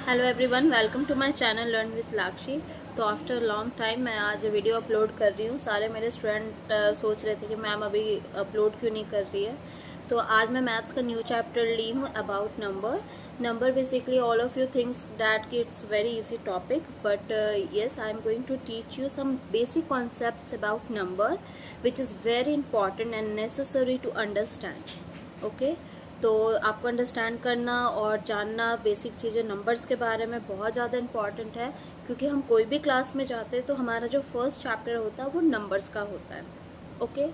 Hello everyone, welcome to my channel learn with Lakshi. तो after long time मैं आज video upload कर रही हूँ। सारे मेरे स्टूडेंट सोच रहे थे कि मैम अभी अपलोड क्यों नहीं कर रही है। तो आज मैं मैथ्स का न्यू चैप्टर ली हूँ about number basically all of you thinks that कि it's very easy topic, but yes I am going to teach you some basic concepts about number which is very important and necessary to understand. Okay, तो आपको understand करना और जानना basic चीज़ें numbers के बारे में बहुत ज़्यादा इंपॉर्टेंट है, क्योंकि हम कोई भी क्लास में जाते हैं तो हमारा जो फर्स्ट चैप्टर होता है वो नंबर्स का होता है। ओके,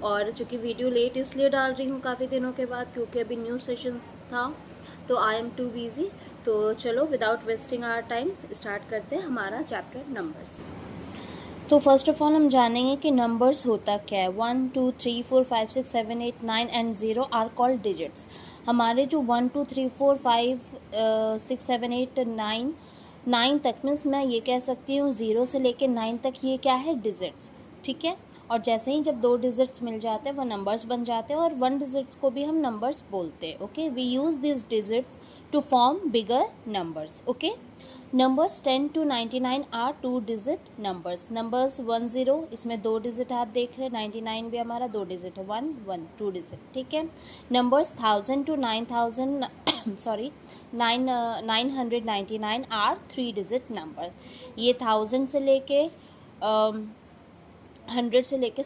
और चूँकि वीडियो लेट इसलिए डाल रही हूँ काफ़ी दिनों के बाद, क्योंकि अभी न्यू सेशन था तो आई एम टू बिजी। तो चलो without wasting our time start करते हैं हमारा चैप्टर नंबर्स। तो फर्स्ट ऑफ ऑल हम जानेंगे कि नंबर्स होता क्या है। 1 2 3 4 5 6 7 8 9 एंड 0 आर कॉल्ड डिजिट्स। हमारे जो 1 2 3 4 5 6 7 8 9 तक मीन्स मैं ये कह सकती हूँ 0 से लेके 9 तक ये क्या है, डिजिट्स। ठीक है, और जैसे ही जब 2 डिजिट्स मिल जाते हैं वो नंबर्स बन जाते हैं, और 1 डिजिट्स को भी हम नंबर्स बोलते हैं। Okay, we use this digits to form bigger numbers. Okay, numbers 10 to 99 are 2 digit numbers. Numbers 1 0 इसमें 2 डिजिट आप देख रहे हैं, 99 भी हमारा 2 डिजिट है, 1 1 2 डिजिट। ठीक है, numbers 1000 to 9000 sorry 999 are 3 digit number. ये 1000 से लेके 100 से लेके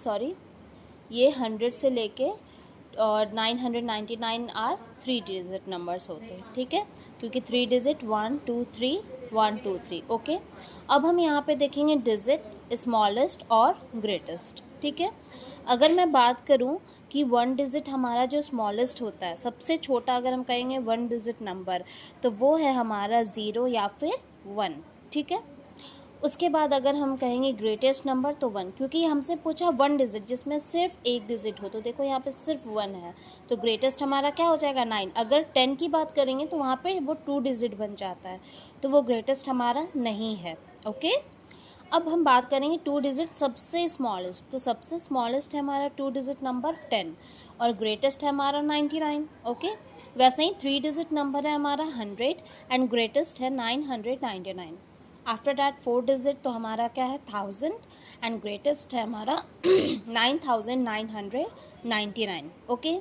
ये 100 से लेके और 999 आर 3 डिजिट नंबर्स होते हैं। ठीक है, क्योंकि 3 डिजिट 1 2 3 1 2 3। ओके, अब हम यहाँ पे देखेंगे डिजिट स्मॉलेस्ट और ग्रेटेस्ट। ठीक है, अगर मैं बात करूँ कि 1 डिजिट हमारा जो स्मॉलेस्ट होता है, सबसे छोटा अगर हम कहेंगे 1 डिजिट नंबर, तो वो है हमारा 0 या फिर 1। ठीक है, उसके बाद अगर हम कहेंगे ग्रेटेस्ट नंबर तो 1, क्योंकि हमसे पूछा 1 डिजिट जिसमें सिर्फ एक डिजिट हो, तो देखो यहाँ पे सिर्फ 1 है, तो ग्रेटेस्ट हमारा क्या हो जाएगा 9। अगर 10 की बात करेंगे तो वहाँ पे वो 2 डिजिट बन जाता है, तो वो ग्रेटेस्ट हमारा नहीं है। ओके, अब हम बात करेंगे 2 डिजिट सबसे स्मॉलेस्ट, तो सबसे स्मॉलेस्ट है हमारा 2 डिजिट नंबर 10 और ग्रेटेस्ट है हमारा 99। ओके, वैसे ही 3 डिजिट नंबर है हमारा 100 एंड ग्रेटेस्ट है 999। आफ्टर डैट 4 डिजिट तो हमारा क्या है 1000 एंड ग्रेटेस्ट है हमारा 9999। ओके,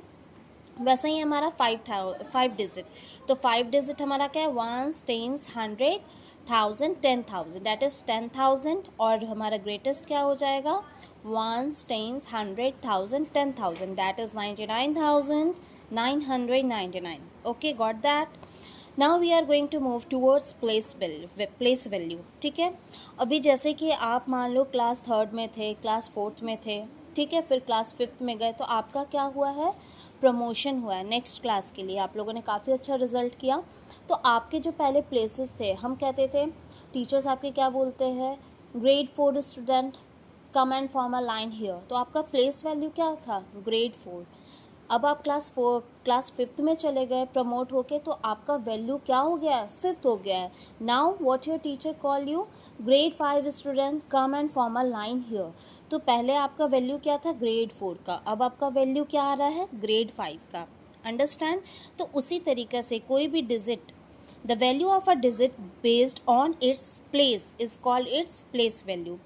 वैसे ही हमारा 5 डिजिट, तो 5 डिजिट हमारा क्या है 1 10 100 1000 10,000, दैट इज 10,000, और हमारा ग्रेटेस्ट क्या हो जाएगा 1 10 100 1000 10,000, that is 99,999। Okay, got that. Now we are going to move towards place value. ठीक है, अभी जैसे कि आप मान लो क्लास 3rd में थे, क्लास 4th में थे, ठीक है, फिर क्लास 5th में गए, तो आपका क्या हुआ है, प्रमोशन हुआ है नेक्स्ट क्लास के लिए। आप लोगों ने काफ़ी अच्छा रिजल्ट किया, तो आपके जो पहले प्लेसेस थे, हम कहते थे टीचर्स आपके क्या बोलते हैं, grade 4 student come and form a line here, तो आपका प्लेस वैल्यू क्या था, ग्रेड 4। अब आप क्लास 5th में चले गए प्रमोट होके, तो आपका वैल्यू क्या हो गया है, 5th हो गया है। Now what your teacher call you, grade 5 student come and form a line here. तो पहले आपका वैल्यू क्या था, ग्रेड 4 का, अब आपका वैल्यू क्या आ रहा है, ग्रेड 5 का। अंडरस्टैंड। तो उसी तरीके से कोई भी digit, the value of a digit based on its place is called its place value.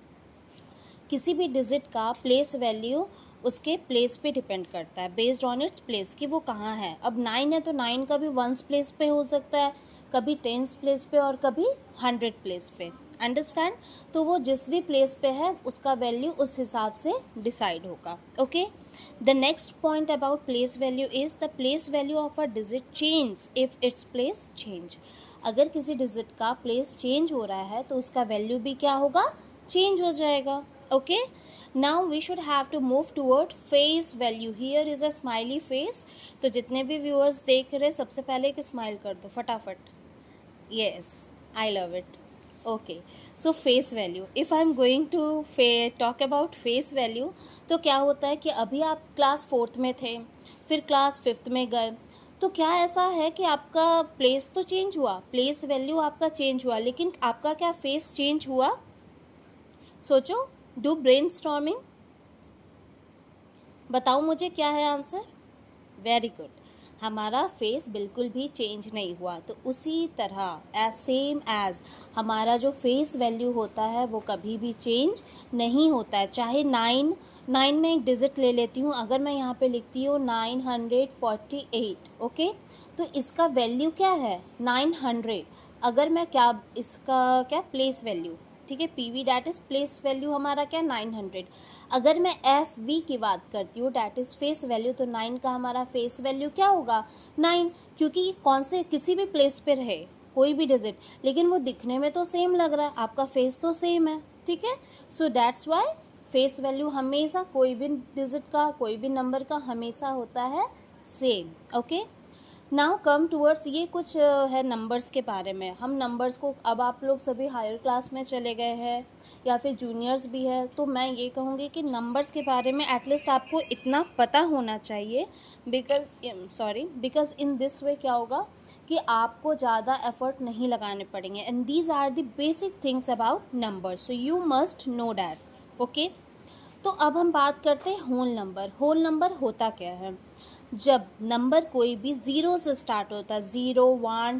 किसी भी डिजिट का प्लेस वैल्यू उसके प्लेस पे डिपेंड करता है, बेस्ड ऑन इट्स प्लेस, कि वो कहाँ है। अब 9 है तो 9 कभी 1 प्लेस पे हो सकता है, कभी 10 प्लेस पे, और कभी 100 प्लेस पे। अंडरस्टैंड। तो वो जिस भी प्लेस पे है उसका वैल्यू उस हिसाब से डिसाइड होगा। Okay, the next point about place value is the place value of a digit change if its place change. अगर किसी डिजिट का प्लेस चेंज हो रहा है तो उसका वैल्यू भी क्या होगा, चेंज हो जाएगा। Okay, now we should have to move toward face value. Here is a smiley face, तो जितने भी व्यूअर्स देख रहे सबसे पहले एक स्माइल कर दो फटाफट। Yes, I love it. Okay, so face value, if I am going to talk about face value, तो क्या होता है कि अभी आप क्लास 4th में थे, फिर क्लास 5th में गए, तो क्या ऐसा है कि आपका प्लेस तो चेंज हुआ, प्लेस वैल्यू आपका चेंज हुआ, लेकिन आपका क्या फेस चेंज हुआ, सोचो, डू ब्रेनस्टॉर्मिंग, बताओ मुझे क्या है आंसर। वेरी गुड, हमारा फेस बिल्कुल भी चेंज नहीं हुआ। तो उसी तरह एज सेम एज हमारा जो फेस वैल्यू होता है वो कभी भी चेंज नहीं होता है। चाहे 9 में एक डिजिट ले लेती हूँ, अगर मैं यहाँ पे लिखती हूँ 948, ओके, तो इसका वैल्यू क्या है 900। अगर मैं क्या इसका क्या प्लेस वैल्यू, ठीक है, PV that is place value हमारा क्या 900। अगर मैं एफ वी की बात करती हूँ डैट इज फेस वैल्यू, तो 9 का हमारा फेस वैल्यू क्या होगा 9, क्योंकि कौन से किसी भी प्लेस पे रहे कोई भी डिजिट, लेकिन वो दिखने में तो सेम लग रहा है, आपका फेस तो सेम है, ठीक है। So that's why face value हमेशा कोई भी डिजिट का कोई भी नंबर का हमेशा होता है same, okay. Now come towards, ये कुछ है नंबर्स के बारे में। हम नंबर्स को, अब आप लोग सभी हायर क्लास में चले गए हैं या फिर जूनियर्स भी है, तो मैं ये कहूँगी कि नंबर्स के बारे में एटलीस्ट आपको इतना पता होना चाहिए, बिकॉज इन दिस वे क्या होगा कि आपको ज़्यादा एफर्ट नहीं लगाने पड़ेंगे, and these are the basic things about numbers, so you must know that, okay. तो अब हम बात करते हैं होल नंबर। होल नंबर होता क्या है? जब नंबर कोई भी ज़ीरो से स्टार्ट होता है, 0 1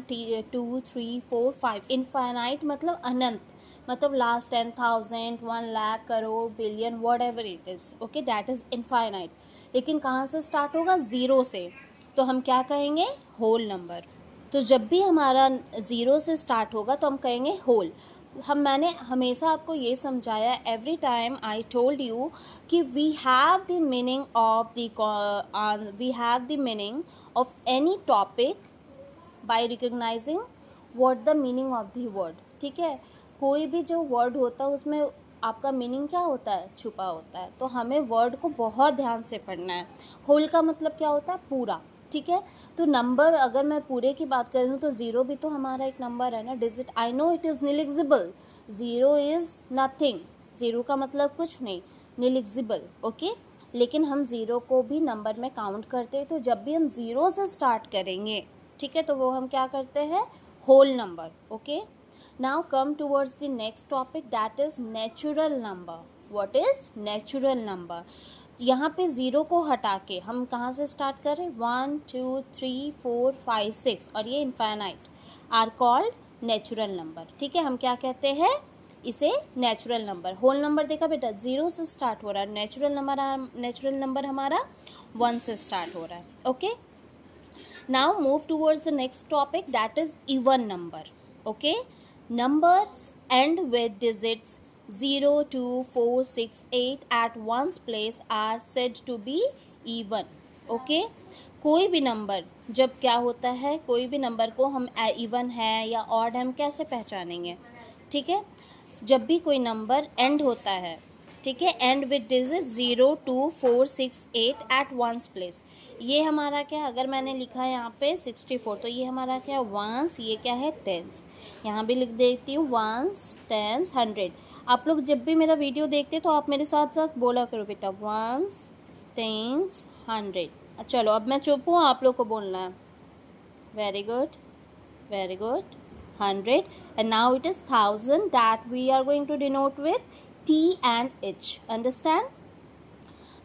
2 3 4 5, इनफाइनाइट मतलब अनंत, मतलब last 10,000 1 lakh crore billion what ever it is, okay, that is infinite. लेकिन कहाँ से स्टार्ट होगा? ज़ीरो से, तो हम क्या कहेंगे? Whole number. तो जब भी हमारा ज़ीरो से स्टार्ट होगा तो हम कहेंगे होल। मैंने हमेशा आपको ये समझाया, every time I told you कि we have the meaning of any topic by recognizing what the meaning of the word, ठीक है। कोई भी जो वर्ड होता है उसमें आपका मीनिंग क्या होता है? छुपा होता है। तो हमें वर्ड को बहुत ध्यान से पढ़ना है। होल का मतलब क्या होता है? पूरा, ठीक है। तो नंबर, अगर मैं पूरे की बात करूँ तो ज़ीरो भी तो हमारा एक नंबर है ना, digit. I know it is negligible, zero is nothing, zero का मतलब कुछ नहीं, निलिजिबल, ओके। लेकिन हम ज़ीरो को भी नंबर में काउंट करते हैं, तो जब भी हम ज़ीरो से स्टार्ट करेंगे, ठीक है, तो वो हम क्या करते हैं? Whole number, okay. Now come towards the next topic, that is natural number. What is natural number? यहाँ पे ज़ीरो को हटा के हम कहाँ से स्टार्ट करें? 1 2 3 4 5 6, और ये infinite are called natural number, ठीक है। हम क्या कहते हैं? इसे नेचुरल नंबर। होल नंबर देखा बेटा, ज़ीरो से स्टार्ट हो रहा है, नेचुरल नंबर हमारा 1 से स्टार्ट हो रहा है, okay. Now move towards the next topic, that is even number, okay. Numbers end with digits 0 2 4 6 8 at one's place are said to be even, okay। कोई भी नंबर जब क्या होता है, कोई भी नंबर को हम इवन है या ऑड हम कैसे पहचानेंगे? ठीक है, जब भी कोई नंबर एंड होता है, ठीक है, and with digit 0 2 4 6 8 at ones place. ये हमारा क्या, अगर मैंने लिखा है यहाँ पे 64, तो ये हमारा क्या है? वंस। ये क्या है? टेंस। यहाँ भी लिख देती हूँ वंस, टेंस, 100। आप लोग जब भी मेरा वीडियो देखते तो आप मेरे साथ साथ बोला करो बेटा, वंस, टेंस, 100। चलो अब मैं चुप हूँ, आप लोग को बोलना है। Very good, very good, 100, and now it is 1000 that we are going to denote with T and H, understand?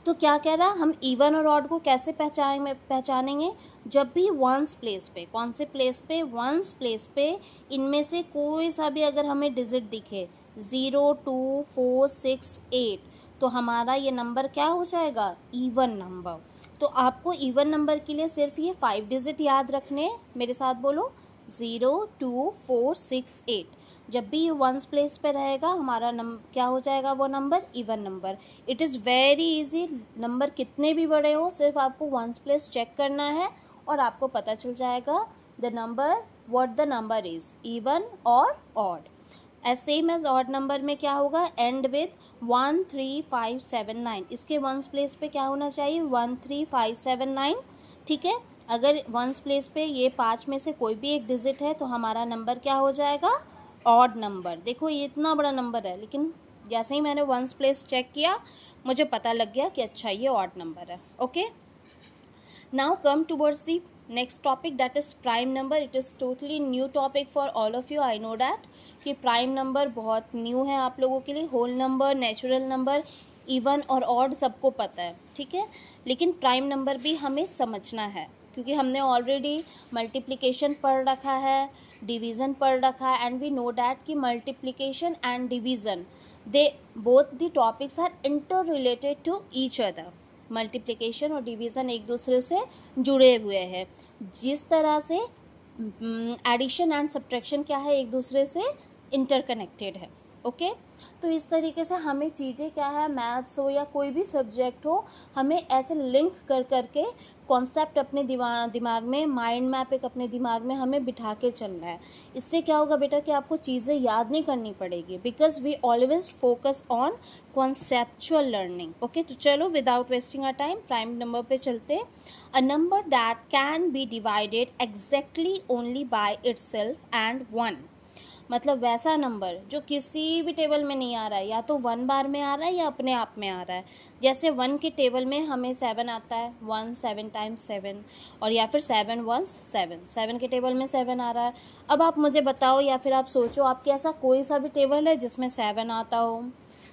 तो क्या कह रहा, हम इवन और ऑड को कैसे पहचानेंगे? जब भी वंस प्लेस पे, कौन से प्लेस पे? वंस प्लेस पे इनमें से कोई सा भी अगर हमें डिजिट दिखे 0 2 4 6 8, तो हमारा ये नंबर क्या हो जाएगा? Even number. तो आपको इवन नंबर के लिए सिर्फ ये 5 डिजिट याद रखने, मेरे साथ बोलो, 0 2 4 6 8। जब भी ये वंस प्लेस पे रहेगा हमारा नंबर क्या हो जाएगा? वो number even number. It is very easy, number कितने भी बड़े हो, सिर्फ आपको वंस प्लेस चेक करना है और आपको पता चल जाएगा the number, what the number is, even और odd. As same as odd number में क्या होगा? And with 1 3 5 7 9। इसके वंस प्लेस पे क्या होना चाहिए? 1 3 5 7 9, ठीक है। अगर वंस प्लेस पे ये 5 में से कोई भी एक डिजिट है तो हमारा नंबर क्या हो जाएगा? Odd number. देखो ये इतना बड़ा नंबर है, लेकिन जैसे ही मैंने वंस प्लेस चेक किया मुझे पता लग गया कि अच्छा ये ऑड नंबर है, okay. Now come towards the next topic, that is prime number. It is totally new topic for all of you, I know that कि प्राइम नंबर बहुत न्यू है आप लोगों के लिए। Whole number, natural number, even और odd सबको पता है, ठीक है, लेकिन प्राइम नंबर भी हमें समझना है, क्योंकि हमने ऑलरेडी मल्टीप्लिकेशन पढ़ रखा है, डिवीज़न पढ़ रखा है, एंड वी नो डैट कि multiplication and division they both the topics are inter related to each other. Multiplication और डिवीज़न एक दूसरे से जुड़े हुए हैं। जिस तरह से एडिशन एंड सब्ट्रैक्शन क्या है, एक दूसरे से इंटरकनेक्टेड है। ओके, तो इस तरीके से हमें चीज़ें क्या है, मैथ्स हो या कोई भी सब्जेक्ट हो, हमें ऐसे लिंक कर करके कॉन्सेप्ट अपने दिमाग में, माइंड मैप एक अपने दिमाग में हमें बिठा के चलना है। इससे क्या होगा बेटा कि आपको चीज़ें याद नहीं करनी पड़ेगी, because we always focus on conceptual learning. Okay, तो चलो without wasting our time prime number पे चलते हैं। A number that can be divided exactly only by itself and one, मतलब वैसा नंबर जो किसी भी टेबल में नहीं आ रहा है, या तो 1 बार में आ रहा है या अपने आप में आ रहा है। जैसे 1 के टेबल में हमें 7 आता है, 1 7 टाइम्स 7, और या फिर 7 1 7, 7 के टेबल में 7 आ रहा है। अब आप मुझे बताओ या फिर आप सोचो, आपके ऐसा कोई सा भी टेबल है जिसमें 7 आता हो,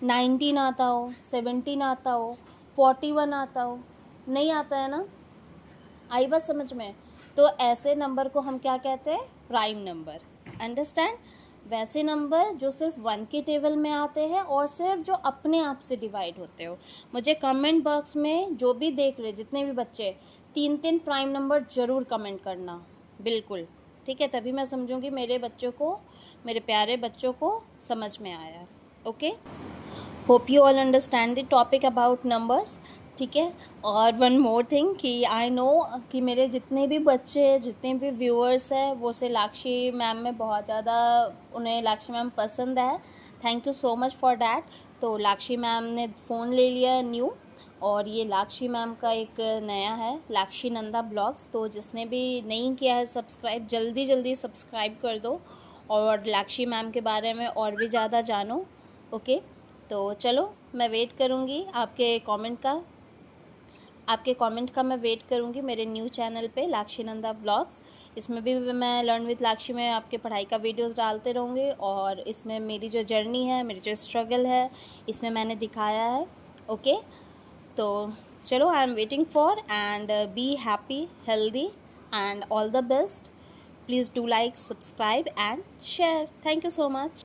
19 आता हो, 17 आता हो, 41 आता हो? नहीं आता है ना? आई बात समझ में? तो ऐसे नंबर को हम क्या कहते हैं? Prime number. अंडरस्टैंड? वैसे नंबर जो सिर्फ 1 के टेबल में आते हैं और सिर्फ जो अपने आप से डिवाइड होते हो। मुझे कमेंट बॉक्स में जो भी देख रहे, जितने भी बच्चे, 3 प्राइम नंबर ज़रूर कमेंट करना, बिल्कुल, ठीक है? तभी मैं समझूंगी मेरे बच्चों को, मेरे प्यारे बच्चों को समझ में आया। Okay, hope you all understand the topic about numbers, ठीक है? और वन मोर थिंग कि आई नो कि मेरे जितने भी बच्चे, जितने भी व्यूअर्स हैं, वो से लाक्षी मैम में बहुत ज़्यादा, उन्हें लाक्षी मैम पसंद है। Thank you so much for that. तो लाक्षी मैम ने फ़ोन ले लिया न्यू, और ये लाक्षी मैम का एक नया है, लाक्षी नंदा ब्लॉग्स। तो जिसने भी नहीं किया है सब्सक्राइब, जल्दी जल्दी सब्सक्राइब कर दो और लाक्षी मैम के बारे में और भी ज़्यादा जानो। ओके, तो चलो मैं वेट करूँगी आपके कमेंट का मैं वेट करूँगी मेरे न्यू चैनल पे लाक्षी नंदा ब्लॉग्स। इसमें भी मैं लर्न विद लाक्षी में आपके पढ़ाई का वीडियोस डालते रहूँगी, और इसमें मेरी जो जर्नी है, मेरी जो स्ट्रगल है, इसमें मैंने दिखाया है। ओके, तो चलो, I am waiting for, and be happy, healthy, and all the best. Please do like, subscribe and share. Thank you so much.